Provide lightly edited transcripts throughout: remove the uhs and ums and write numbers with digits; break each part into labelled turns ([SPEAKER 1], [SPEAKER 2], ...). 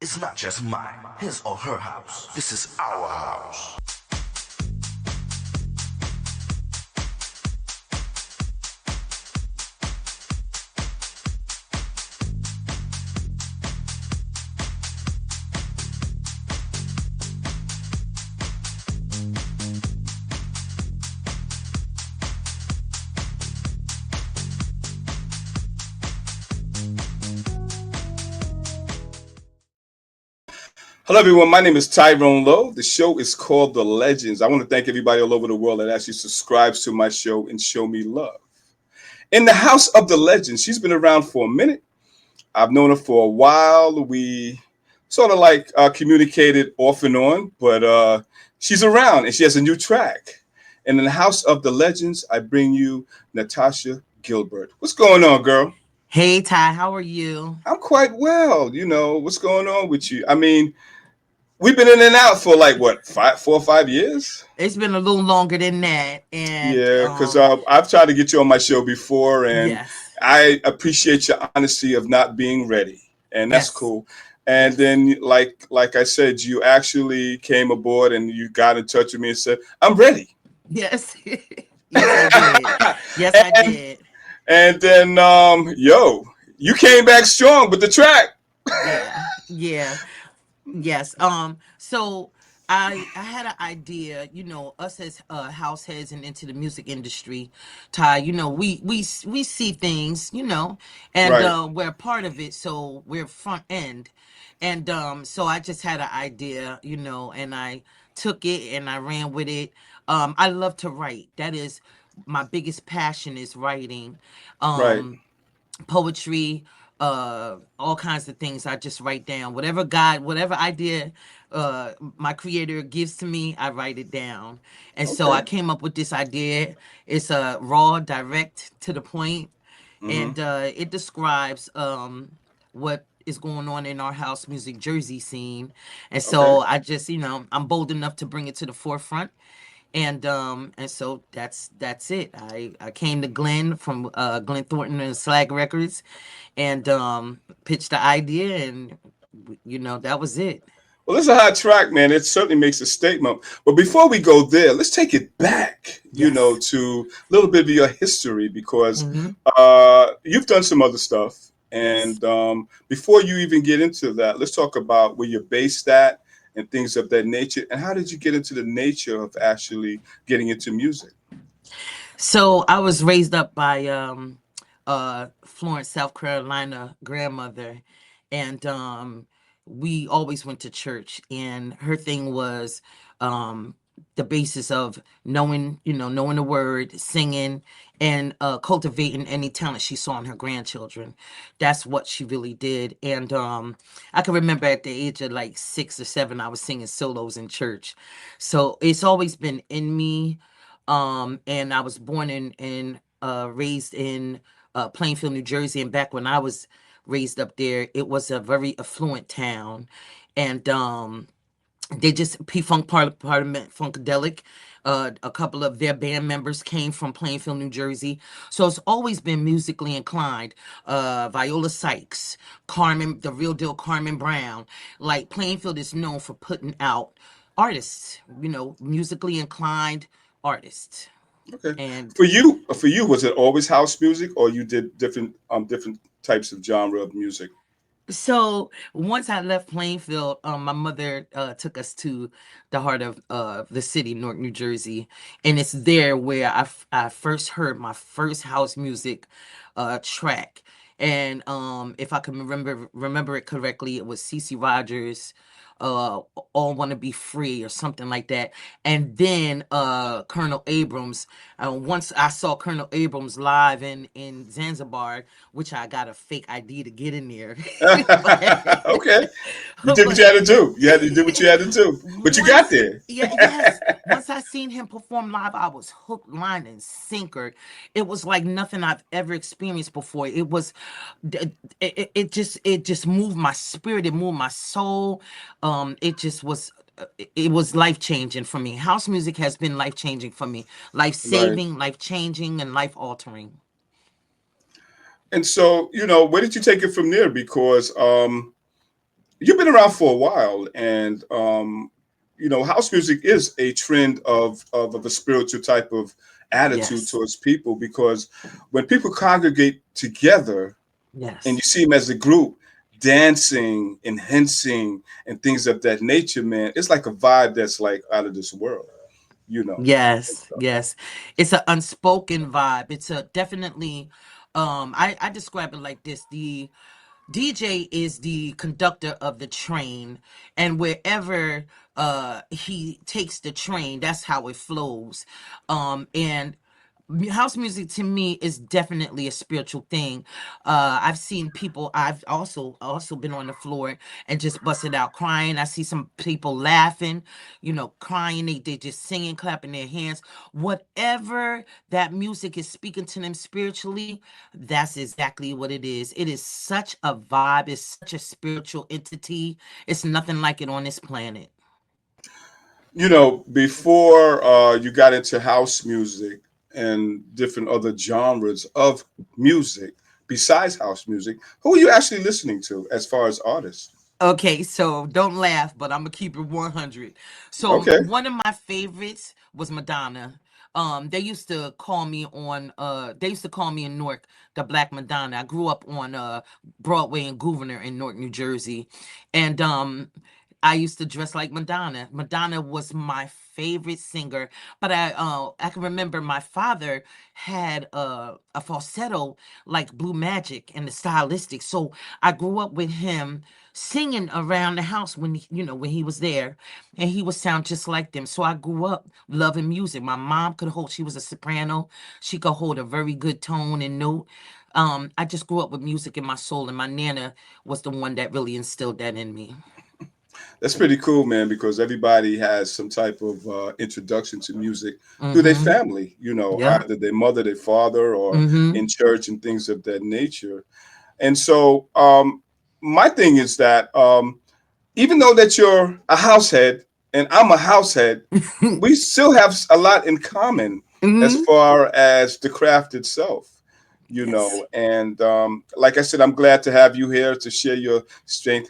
[SPEAKER 1] It's not just mine, his or her house. This is our house.
[SPEAKER 2] Hello, everyone. My name is Tyrone Lowe. The show is called The Legends. I want to thank everybody all over the world that actually subscribes to my show and show me love. In the house of the legends, she's been around for a minute. I've known her for a while. We sort of like communicated off and on, but she's around and she has a new track. And in the house of the legends, I bring you Natasha Gilbert. What's going on, girl?
[SPEAKER 3] Hey Ty, how are you?
[SPEAKER 2] I'm quite well. What's going on with you? I mean, we've been in and out for like what, 4 or 5 years?
[SPEAKER 3] It's been a little longer than that, and
[SPEAKER 2] Yeah, because I've tried to get you on my show before, and
[SPEAKER 3] yes,
[SPEAKER 2] I appreciate your honesty of not being ready, and that's
[SPEAKER 3] yes,
[SPEAKER 2] cool. And
[SPEAKER 3] yes,
[SPEAKER 2] then, like I said, you actually came aboard and you got in touch with me and said, "I'm ready."
[SPEAKER 3] yes, yes, I did. Yes, I
[SPEAKER 2] and
[SPEAKER 3] did.
[SPEAKER 2] and then, you came back strong with the track.
[SPEAKER 3] Yeah, yeah. Yes. So I had an idea, us as house heads and into the music industry, Ty, we see things, and
[SPEAKER 2] Right.
[SPEAKER 3] we're part of it, so we're front end. And so I just had an idea, and I took it and I ran with it. I love to write. That is my biggest passion is writing.
[SPEAKER 2] Right.
[SPEAKER 3] Um Poetry, all kinds of things I just write down. Whatever idea my creator gives to me, I write it down. And so I
[SPEAKER 2] Okay.
[SPEAKER 3] came up with this idea. It's raw, direct, to the point,
[SPEAKER 2] Mm-hmm.
[SPEAKER 3] and it describes what is going on in our house music Jersey scene. And
[SPEAKER 2] Okay.
[SPEAKER 3] so I just, I'm bold enough to bring it to the forefront, and so that's it. I came to Glenn from Glenn Thornton and Slag Records, and pitched the idea, and that was it.
[SPEAKER 2] Well, it's a hot track, man. It certainly makes a statement. But before we go there, let's take it back,
[SPEAKER 3] Yes.
[SPEAKER 2] to a little bit of your history because
[SPEAKER 3] Hmm.
[SPEAKER 2] you've done some other stuff.
[SPEAKER 3] Yes.
[SPEAKER 2] And before you even get into that, let's talk about where you're based at and things of that nature. And how did you get into the nature of actually getting into music?
[SPEAKER 3] So I was raised up by Florence, South Carolina grandmother, and we always went to church. And her thing was um, the basis of knowing the word, singing, and cultivating any talent she saw in her grandchildren. That's what she really did. And I can remember at the age of like 6 or 7, I was singing solos in church. So it's always been in me. And I was born and raised in Plainfield, New Jersey. And back when I was raised up there, it was a very affluent town, and they just P-Funk Parliament Funkadelic. A couple of their band members came from Plainfield, New Jersey. So it's always been musically inclined. Viola Sykes, Carmen, the real deal Carmen Brown. Like Plainfield is known for putting out artists, musically inclined artists.
[SPEAKER 2] Okay.
[SPEAKER 3] And
[SPEAKER 2] For you, was it always house music or you did different types of genre of music?
[SPEAKER 3] so once I left Plainfield, my mother took us to the heart of the city, Newark, New Jersey, and it's there where I first heard my first house music track. And if I can remember it correctly, it was CC Rogers, All Want to Be Free or something like that. And then Colonel Abrams. Once I saw Colonel Abrams live in Zanzibar, which I got a fake ID to get in there. but,
[SPEAKER 2] Okay. You did what you
[SPEAKER 3] but
[SPEAKER 2] had to do. You did what you had to do. But you got
[SPEAKER 3] once,
[SPEAKER 2] there.
[SPEAKER 3] yeah, yes, once I seen him perform live, I was hooked, line, and sinker. It was like nothing I've ever experienced before. It just moved my spirit. It moved my soul. It just was. It was life changing for me. House music has been life changing for me, life
[SPEAKER 2] Right.
[SPEAKER 3] saving, life changing, and life altering.
[SPEAKER 2] And so, where did you take it from there? Because you've been around for a while, and house music is a trend of a spiritual type of attitude
[SPEAKER 3] Yes.
[SPEAKER 2] towards people, because when people congregate together and you
[SPEAKER 3] Yes.
[SPEAKER 2] see them as a group dancing and hensing and things of that nature, man, it's like a vibe that's like out of this world, you know.
[SPEAKER 3] Yes, yes. It's an unspoken vibe. It's a definitely I describe it like this. The DJ is the conductor of the train, and wherever he takes the train, that's how it flows. And house music to me is definitely a spiritual thing. I've seen people, I've also been on the floor and just busted out crying. I see some people laughing, crying, they just singing, clapping their hands. Whatever that music is speaking to them spiritually, that's exactly what it is. It is such a vibe, it's such a spiritual entity. It's nothing like it on this planet.
[SPEAKER 2] Before you got into house music and different other genres of music besides house music, who are you actually listening to as far as artists?
[SPEAKER 3] Okay, so don't laugh, but I'm gonna keep it 100. So
[SPEAKER 2] Okay.
[SPEAKER 3] one of my favorites was Madonna. They used to call me in Newark the Black Madonna. I grew up on Broadway and Gouverneur in Newark, New Jersey. And I used to dress like Madonna. Madonna was my favorite singer, but I can remember my father had a falsetto like Blue Magic and the stylistic. So I grew up with him singing around the house when he was there, and he would sound just like them. So I grew up loving music. My mom could hold, she was a soprano. She could hold a very good tone and note. I just grew up with music in my soul, and my nana was the one that really instilled that in me.
[SPEAKER 2] That's pretty cool, man, because everybody has some type of introduction to music through their
[SPEAKER 3] Mm-hmm.
[SPEAKER 2] family,
[SPEAKER 3] Yep.
[SPEAKER 2] either their mother, their father, or
[SPEAKER 3] Mm-hmm.
[SPEAKER 2] in church and things of that nature. And so, my thing is that even though that you're a house head and I'm a house head, we still have a lot in common as
[SPEAKER 3] Mm-hmm.
[SPEAKER 2] far as the craft itself,
[SPEAKER 3] Yes.
[SPEAKER 2] And like I said, I'm glad to have you here to share your strength,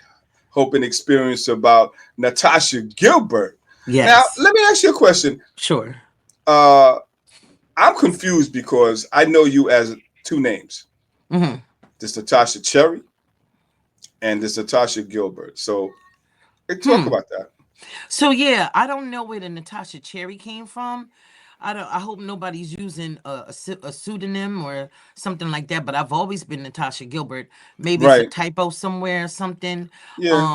[SPEAKER 2] hope, and experience about Natasha Gilbert. Now,
[SPEAKER 3] Yes.
[SPEAKER 2] let me ask you a question.
[SPEAKER 3] Sure.
[SPEAKER 2] Uh, I'm confused because I know you as two names.
[SPEAKER 3] Mm-hmm.
[SPEAKER 2] This Natasha Cherry and this Natasha Gilbert. So let's talk
[SPEAKER 3] Hmm.
[SPEAKER 2] about that.
[SPEAKER 3] So yeah, I don't know where the Natasha Cherry came from. I don't. I hope nobody's using a pseudonym or something like that. But I've always been Natasha Gilbert. Maybe it's a
[SPEAKER 2] Right.
[SPEAKER 3] typo somewhere or something.
[SPEAKER 2] Yeah.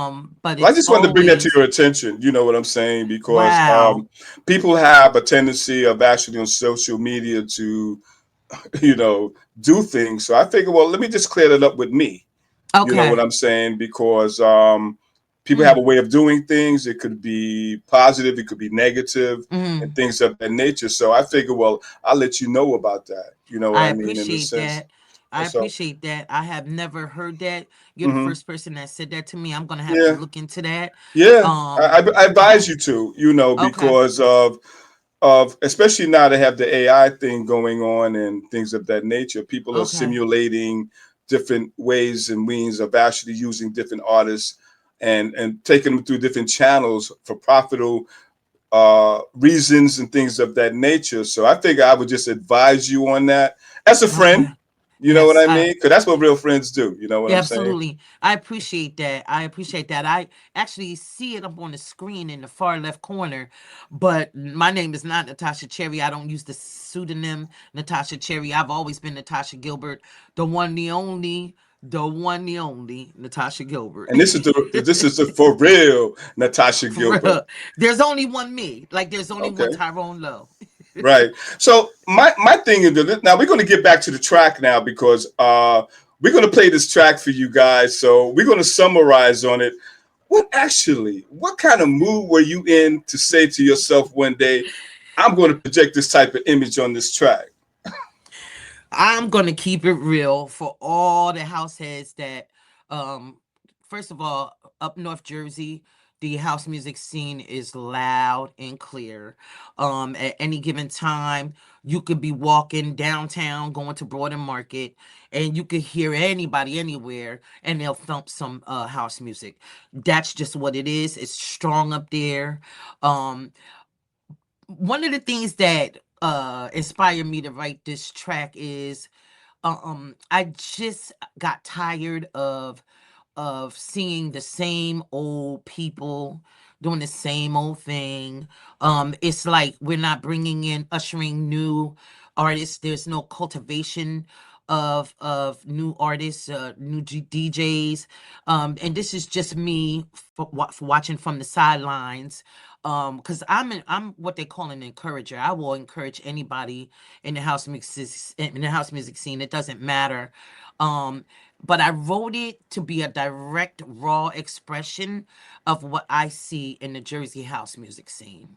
[SPEAKER 3] But
[SPEAKER 2] Well, I
[SPEAKER 3] it's
[SPEAKER 2] just wanted to bring that to
[SPEAKER 3] always
[SPEAKER 2] your attention. You know what I'm saying? Because
[SPEAKER 3] wow.
[SPEAKER 2] people have a tendency of actually on social media to, you know, do things. So I figured, well, let me just clear that up with me. You know what
[SPEAKER 3] Okay.
[SPEAKER 2] I'm saying? Because people have a
[SPEAKER 3] Hmm.
[SPEAKER 2] way of doing things. It could be positive, it could be negative, and
[SPEAKER 3] Hmm.
[SPEAKER 2] things of that nature. So I figured, well, I'll let you know about that. You know what
[SPEAKER 3] I
[SPEAKER 2] I mean? In a
[SPEAKER 3] appreciate
[SPEAKER 2] sense.
[SPEAKER 3] that. I
[SPEAKER 2] So,
[SPEAKER 3] appreciate that. I have never heard that. You're the
[SPEAKER 2] hmm
[SPEAKER 3] first person that said that to me. I'm gonna have to
[SPEAKER 2] yeah,
[SPEAKER 3] look into that.
[SPEAKER 2] yeah.
[SPEAKER 3] Um.
[SPEAKER 2] I advise you to,
[SPEAKER 3] Okay.
[SPEAKER 2] because of especially now they have the AI thing going on and things of that nature. People are
[SPEAKER 3] Okay.
[SPEAKER 2] simulating different ways and means of actually using different artists and taking them through different channels for profitable reasons and things of that nature. So I figure I would just advise you on that as a friend.
[SPEAKER 3] Okay.
[SPEAKER 2] You know what
[SPEAKER 3] Yes.
[SPEAKER 2] I mean? Because that's what real friends do. You know what
[SPEAKER 3] Yeah,
[SPEAKER 2] I'm saying?
[SPEAKER 3] absolutely. I appreciate that. I appreciate that. I actually see it up on the screen in the far left corner, but my name is not Natasha Cherry. I don't use the pseudonym Natasha Cherry. I've always been Natasha Gilbert, the one, the only Natasha Gilbert.
[SPEAKER 2] And this is the for real Natasha
[SPEAKER 3] For
[SPEAKER 2] Gilbert.
[SPEAKER 3] real. There's only one me. Like there's only one
[SPEAKER 2] Okay.
[SPEAKER 3] Tyrone Lowe.
[SPEAKER 2] Right. So my thing is that now we're going to get back to the track now because we're going to play this track for you guys. So we're going to summarize on it. What kind of mood were you in to say to yourself one day, I'm going to project this type of image on this track?
[SPEAKER 3] I'm gonna keep it real for all the house heads that um first of all, up North Jersey, the house music scene is loud and clear. At any given time, you could be walking downtown, going to Broad and Market, and you could hear anybody anywhere, and they'll thump some house music. That's just what it is. It's strong up there. Um, One of the things that inspired me to write this track is I just got tired of seeing the same old people doing the same old thing. It's like we're not bringing in, ushering new artists. There's no cultivation of new artists, new DJs. And this is just me for watching from the sidelines. Because I'm what they call an encourager. I will encourage anybody in the house music scene. It doesn't matter. But I wrote it to be a direct, raw expression of what I see in the Jersey house music scene.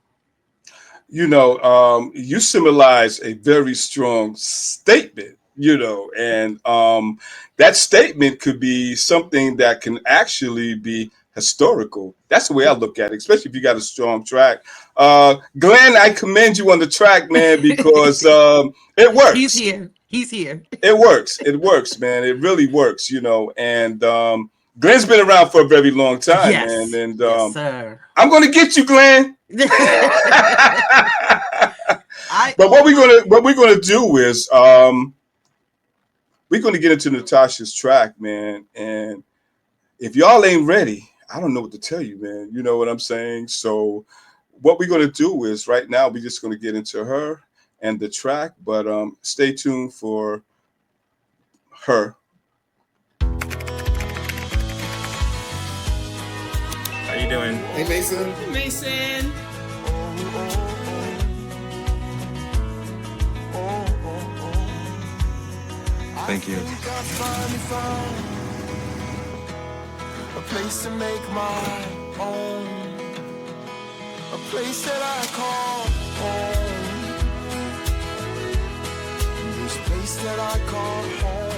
[SPEAKER 2] You know, you symbolize a very strong statement, you know, and that statement could be something that can actually be historical. That's the way I look at it, especially if you got a strong track. Glenn, I commend you on the track, man, because it works.
[SPEAKER 3] He's here. He's here.
[SPEAKER 2] It works. It works, man. It really works, you know. And Glenn's been around for a very long time,
[SPEAKER 3] Yes.
[SPEAKER 2] man. And
[SPEAKER 3] Yes, sir.
[SPEAKER 2] I'm gonna get you, Glenn. But what we're gonna do is we're gonna get into Natasha's track, man. And if y'all ain't ready, I don't know what to tell you, man. You know what I'm saying? So what we're gonna do is right now we're just gonna get into her and the track, but stay tuned for her.
[SPEAKER 4] How you doing?
[SPEAKER 5] Hey, Mason.
[SPEAKER 4] Hey, Mason.
[SPEAKER 5] Thank you.
[SPEAKER 6] A place to make my own, a place that I call home, this place that I call home.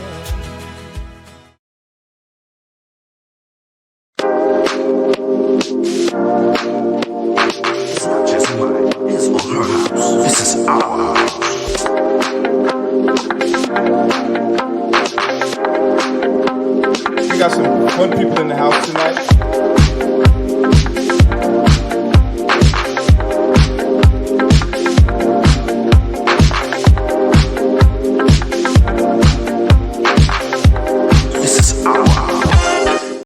[SPEAKER 1] It's not just mine, his or her house. This is our house.
[SPEAKER 2] We got some fun people in the house tonight.
[SPEAKER 1] This is our house.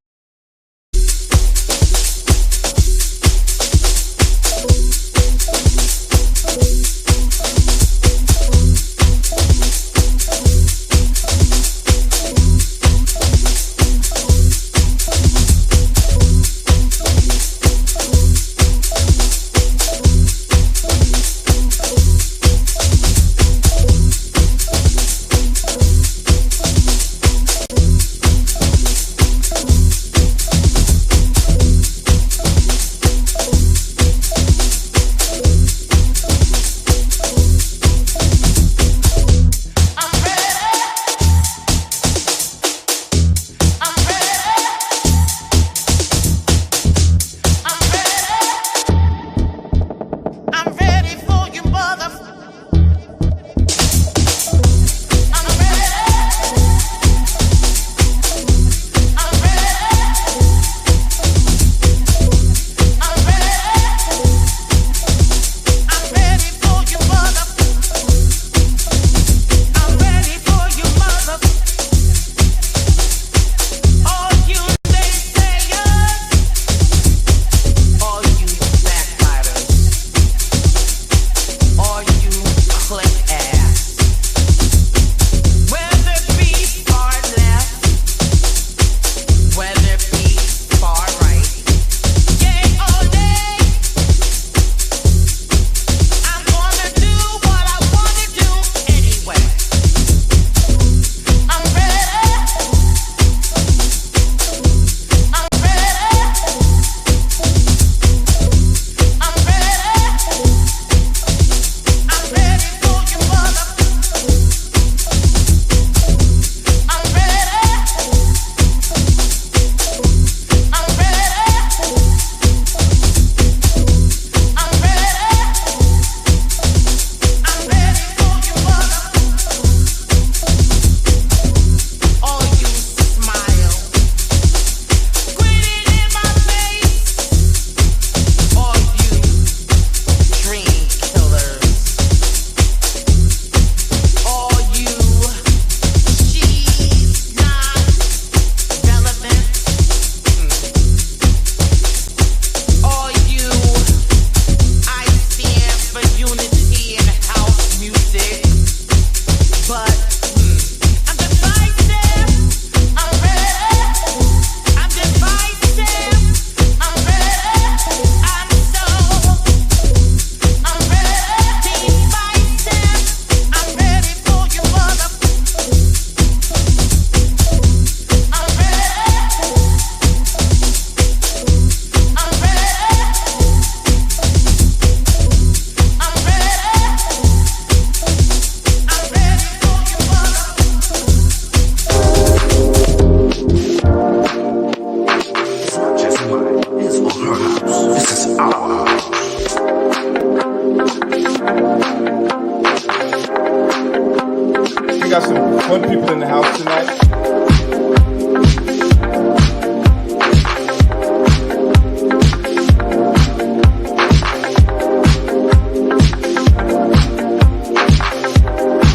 [SPEAKER 2] fun people in the house tonight.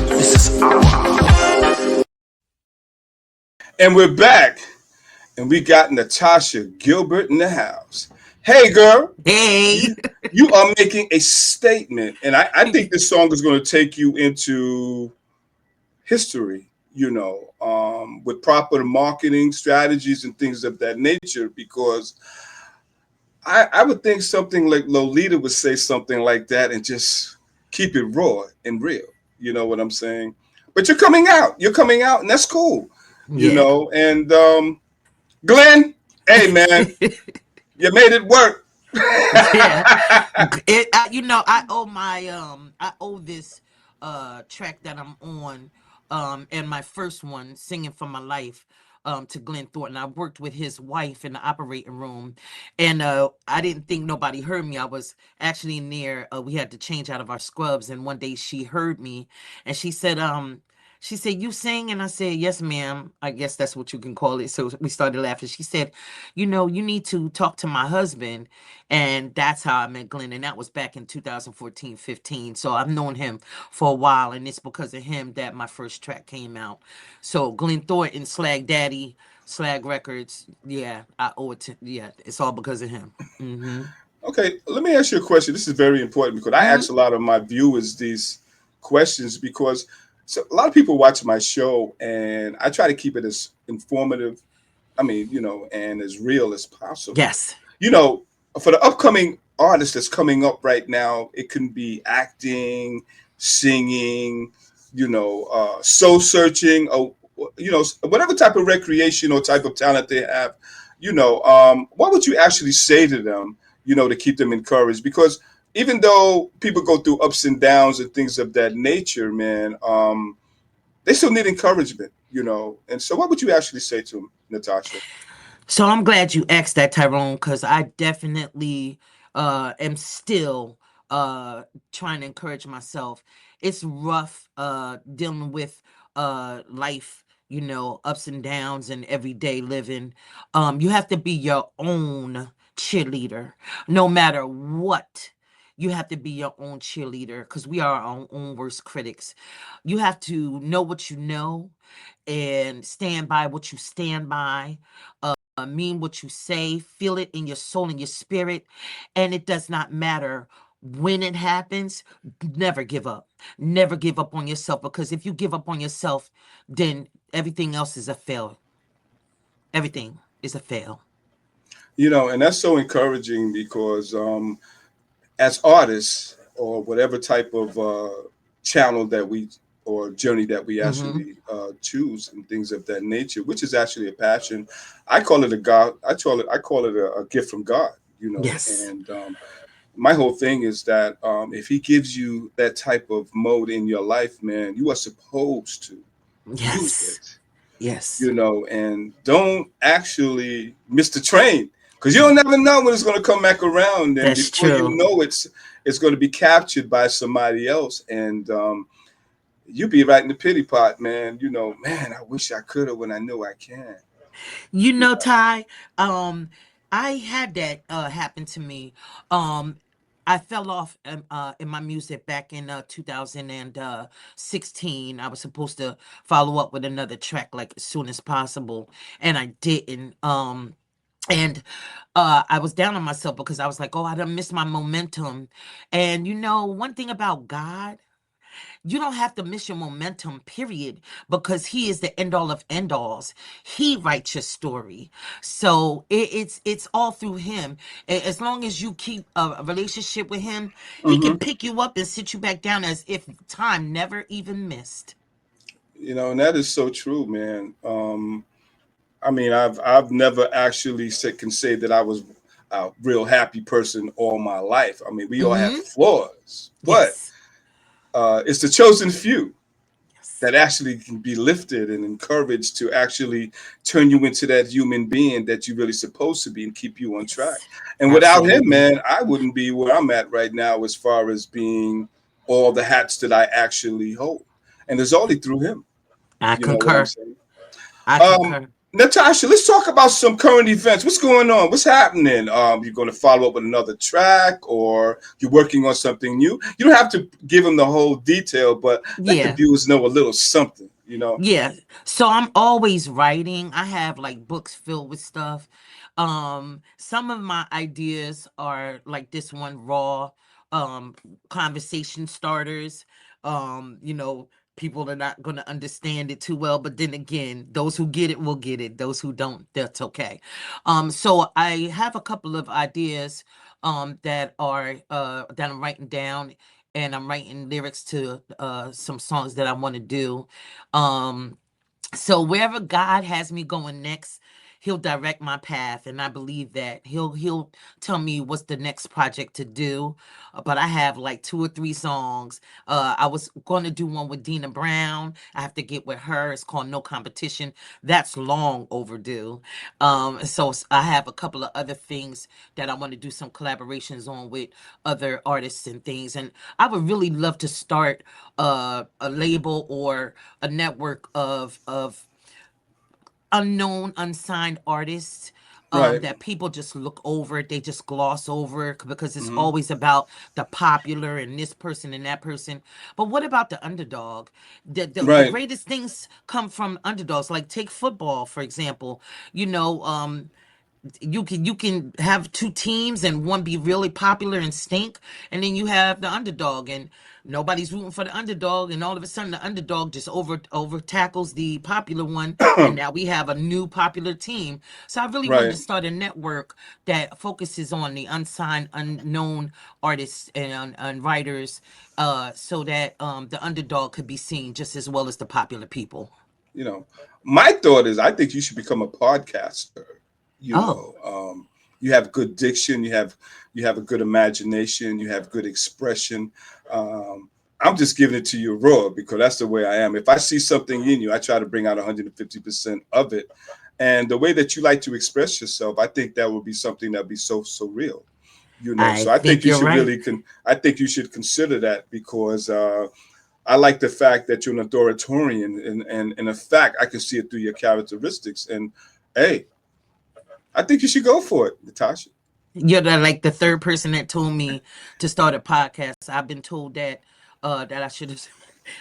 [SPEAKER 1] This is our.
[SPEAKER 2] And we're back. And we got Natasha Gilbert in the house. Hey, girl.
[SPEAKER 3] Hey.
[SPEAKER 2] You are making a statement. And I think this song is going to take you into history, with proper marketing strategies and things of that nature, because I would think something like Lolita would say something like that and just keep it raw and real. You know what I'm saying? But you're coming out, and that's cool,
[SPEAKER 3] Yeah.
[SPEAKER 2] And Glenn, hey man, you made it work.
[SPEAKER 3] Yeah. I owe I owe this track that I'm on, and my first one, Singing for My Life, to Glenn Thornton. I worked with his wife in the operating room, and I didn't think nobody heard me. I was actually in there. We had to change out of our scrubs, and one day she heard me, and she said, "You sing?" And I said, "Yes, ma'am. I guess that's what you can call it." So we started laughing. She said, "You need to talk to my husband." And that's how I met Glenn. And that was back in 2014, 15. So I've known him for a while. And it's because of him that my first track came out. So Glenn Thornton, Slag Daddy, Slag Records. Yeah, I owe it to, yeah, it's all because of him. Mm-hmm.
[SPEAKER 2] Okay, let me ask you a question. This is very important because I
[SPEAKER 3] Mm-hmm.
[SPEAKER 2] ask a lot of my viewers these questions because a lot of people watch my show and I try to keep it as informative, and as real as possible.
[SPEAKER 3] Yes.
[SPEAKER 2] You know, for the upcoming artist that's coming up right now, it can be acting, singing, soul searching, or whatever type of recreation or type of talent they have. What would you actually say to them? To keep them encouraged, because even though people go through ups and downs and things of that nature, man, they still need encouragement. And so, what would you actually say to them, Natasha?
[SPEAKER 3] So I'm glad you asked that, Tyrone, because I definitely am still trying to encourage myself. It's rough dealing with life, ups and downs and everyday living. You have to be your own cheerleader, no matter what. You have to be your own cheerleader because we are our own worst critics. You have to know what you know and stand by what you stand by, mean what you say, feel it in your soul and your spirit, and it does not matter when it happens. Never give up. Never give up on yourself, because if you give up on yourself, then everything else is a fail. Everything is a fail.
[SPEAKER 2] And that's so encouraging because as artists or whatever type of channel that we or journey that we
[SPEAKER 3] Hmm.
[SPEAKER 2] actually choose and things of that nature, which is actually a passion. I call it a God. I call it a gift from God.
[SPEAKER 3] Yes.
[SPEAKER 2] And my whole thing is that if He gives you that type of mode in your life, man, you are supposed to use
[SPEAKER 3] Yes.
[SPEAKER 2] it.
[SPEAKER 3] Yes.
[SPEAKER 2] And don't actually miss the train because you'll never know when it's going to come back around. And
[SPEAKER 3] That's
[SPEAKER 2] before you
[SPEAKER 3] true.
[SPEAKER 2] know it's going to be captured by somebody else. And you be right in the pity pot, man. Man, I wish I could have when I know I can.
[SPEAKER 3] Ty, um, I had that happen to me. Um, I fell off in my music back in 2016. I was supposed to follow up with another track like as soon as possible, and I didn't. And I was down on myself because I was like, "Oh, I done missed my momentum." And one thing about God, you don't have to miss your momentum, period, because he is the end all of end alls. He writes your story. So it's all through him. As long as you keep a relationship with him, he can
[SPEAKER 2] Hmm.
[SPEAKER 3] pick you up and sit you back down as if time never even missed.
[SPEAKER 2] And that is so true, man. I mean, I've never actually can say that I was a real happy person all my life. I mean, we all have
[SPEAKER 3] Mm-hmm.
[SPEAKER 2] flaws, but
[SPEAKER 3] Yes.
[SPEAKER 2] it's the chosen few
[SPEAKER 3] Yes.
[SPEAKER 2] that actually can be lifted and encouraged to actually turn you into that human being that you're really supposed to be and keep you on track.
[SPEAKER 3] Yes.
[SPEAKER 2] And without him,
[SPEAKER 3] Absolutely.
[SPEAKER 2] man, I wouldn't be where I'm at right now as far as being all the hats that I actually hold. And it's only through him.
[SPEAKER 3] I
[SPEAKER 2] You know what I'm
[SPEAKER 3] concur.
[SPEAKER 2] saying?
[SPEAKER 3] I
[SPEAKER 2] Um,
[SPEAKER 3] concur.
[SPEAKER 2] Natasha, let's talk about some current events. What's going on? What's happening? You're going to follow up with another track, or you're working on something new? You don't have to give them the whole detail, but let the
[SPEAKER 3] Yeah.
[SPEAKER 2] viewers know a little something. You know?
[SPEAKER 3] Yeah. So I'm always writing. I have like books filled with stuff. Some of my ideas are like this one raw um conversation starters. You know, people are not going to understand it too well, but then again, those who get it will get it. Those who don't, that's okay. So I have a couple of ideas that I'm writing down, and I'm writing lyrics to some songs that I want to do. um so wherever God has me going next, he'll direct my path, and I believe that he'll tell me what's the next project to do. But I have like two or three songs. I was going to do one with Dina Brown. I have to get with her. It's called No Competition. That's long overdue. I have a couple of other things that I want to do some collaborations on with other artists and things, and I would really love to start a label or a network of unknown, unsigned artists
[SPEAKER 2] Right.
[SPEAKER 3] that people just look over. They just gloss over because it's
[SPEAKER 2] Hmm.
[SPEAKER 3] always about the popular and this person and that person. But what about the underdog? The
[SPEAKER 2] Right.
[SPEAKER 3] greatest things come from underdogs. Like take football, for example. You know, you can have two teams and one be really popular and stink, and then you have the underdog and nobody's rooting for the underdog, and all of a sudden the underdog just over tackles the popular one, and now we have a new popular team. So I really wanted to
[SPEAKER 2] Right.
[SPEAKER 3] start a network that focuses on the unsigned, unknown artists and writers, so that the underdog could be seen just as well as the popular people.
[SPEAKER 2] You know, my thought is, I think you should become a podcaster. You
[SPEAKER 3] Oh,
[SPEAKER 2] know, you have good diction, you have a good imagination, you have good expression. Um, I'm just giving it to you raw because that's the way I am. If I see something in you, I try to bring out 150% of it. And the way that you like to express yourself, I think that would be something that'd be so real. You know,
[SPEAKER 3] I
[SPEAKER 2] so I think
[SPEAKER 3] think
[SPEAKER 2] you
[SPEAKER 3] you're
[SPEAKER 2] should
[SPEAKER 3] right.
[SPEAKER 2] really I think you should consider that because I like the fact that you're an authoritarian, and in fact, I can see it through your characteristics. And hey, I think you should go for it, Natasha.
[SPEAKER 3] You're like the third person that told me to start a podcast. I've been told that I should have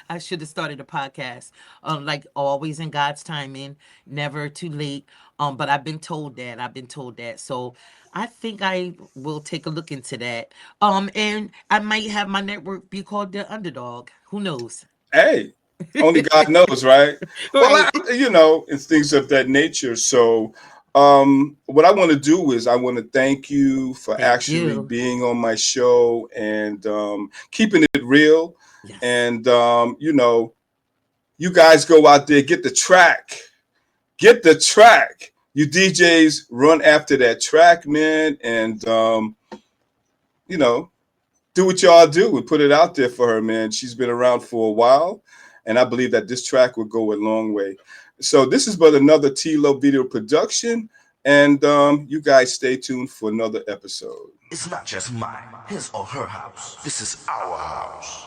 [SPEAKER 3] I should have started a podcast. Like always in God's timing, never too late. But I've been told that. I've been told that. So I think I will take a look into that. And I might have my network be called the Underdog. Who knows?
[SPEAKER 2] Hey, only God knows, right? Well,
[SPEAKER 3] Right.
[SPEAKER 2] and things of that nature. So, what I want to do is I want to thank you for
[SPEAKER 3] Thank
[SPEAKER 2] actually
[SPEAKER 3] you.
[SPEAKER 2] being on my show and keeping it real.
[SPEAKER 3] Yes.
[SPEAKER 2] And you guys go out there, get the track. You DJs run after that track, man, and you know, do what y'all do and put it out there for her, man. She's been around for a while, and I believe that this track will go a long way. So this is but another T-Lo video production, and you guys stay tuned for another episode.
[SPEAKER 1] It's not just mine, his or her house. This is our house.